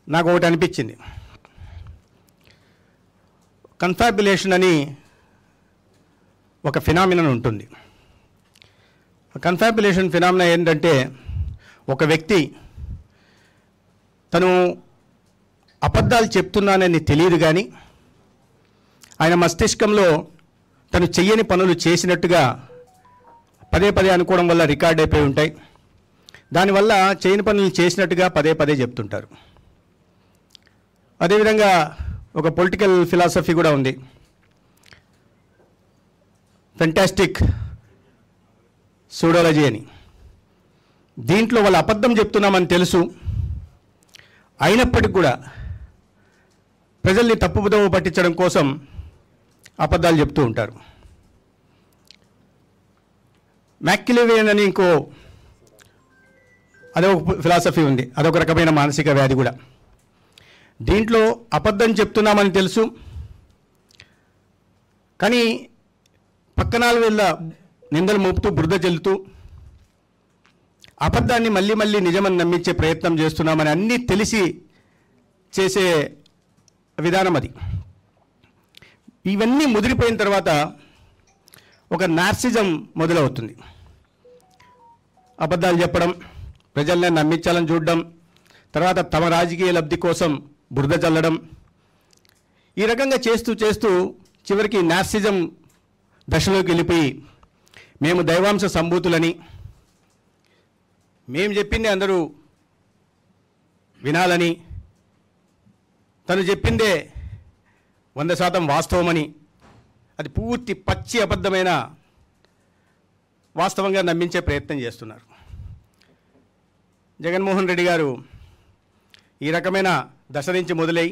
నాకు ఒకటి అనిపించింది. కన్ఫాబులేషన్ అని ఒక ఫినామినన్ ఉంటుంది. కన్ఫాబులేషన్ ఫినామినా ఏంటంటే, ఒక వ్యక్తి తను అబద్ధాలు చెప్తున్నానని తెలియదు, కానీ ఆయన మస్తిష్కంలో తను చెయ్యని పనులు చేసినట్టుగా పదే పదే అనుకోవడం వల్ల రికార్డ్ అయిపోయి ఉంటాయి. దానివల్ల చేయని పనులు చేసినట్టుగా పదే పదే చెప్తుంటారు. అదేవిధంగా ఒక పొలిటికల్ ఫిలాసఫీ కూడా ఉంది, ఫెంటాస్టిక్ సూడోలజీ అని. దీంట్లో వాళ్ళు అబద్ధం చెప్తున్నామని తెలుసు, అయినప్పటికీ కూడా ప్రజల్ని తప్పుదోవ పట్టించడం కోసం అబద్ధాలు చెప్తూ ఉంటారు. మ్యాక్కిలివేన్ అని ఇంకో అదొక ఫిలాసఫీ ఉంది, అదొక రకమైన మానసిక వ్యాధి కూడా. దీంట్లో అబద్ధం చెప్తున్నామని తెలుసు, కానీ పక్కనాల వల్ల నిందలు మోపుతూ బురద చెల్లుతూ అబద్ధాన్ని మళ్ళీ మళ్ళీ నిజమని నమ్మించే ప్రయత్నం చేస్తున్నామని అన్నీ తెలిసి చేసే విధానం అది. ఇవన్నీ ముదిరిపోయిన తర్వాత ఒక నార్సిజం మొదలవుతుంది. అబద్ధాలు చెప్పడం, ప్రజల్ని నమ్మించాలని చూడడం, తర్వాత తమ రాజకీయ లబ్ధి కోసం బురద చల్లడం, ఈ రకంగా చేస్తూ చేస్తూ చివరికి నార్సిజం దశలోకి వెళ్ళిపోయి మేము దైవాంశ సంభూతులని, మేము చెప్పింది అందరూ వినాలని, తను చెప్పిందే 100% వాస్తవమని, అది పూర్తి పచ్చి అబద్ధమైన వాస్తవంగా నమ్మించే ప్రయత్నం చేస్తున్నారు. జగన్మోహన్ రెడ్డి గారు ఈ రకమైన దశ నుంచి మొదలై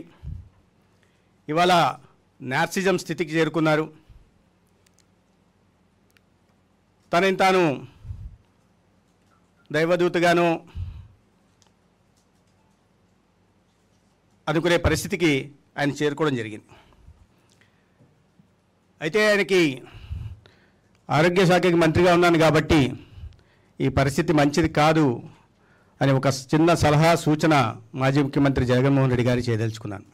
ఇవాళ నార్సిజం స్థితికి చేరుకున్నారు. తనని తాను దైవదూతగాను అనుకునే పరిస్థితికి ఆయన చేరుకోవడం జరిగింది. అయితే ఆయనకి ఆరోగ్య శాఖకి మంత్రిగా ఉన్నాను కాబట్టి ఈ పరిస్థితి మంచిది కాదు అని ఒక చిన్న సలహా సూచన మాజీ ముఖ్యమంత్రి జగన్మోహన్ రెడ్డి గారికి చేయదలుచుకున్నాను.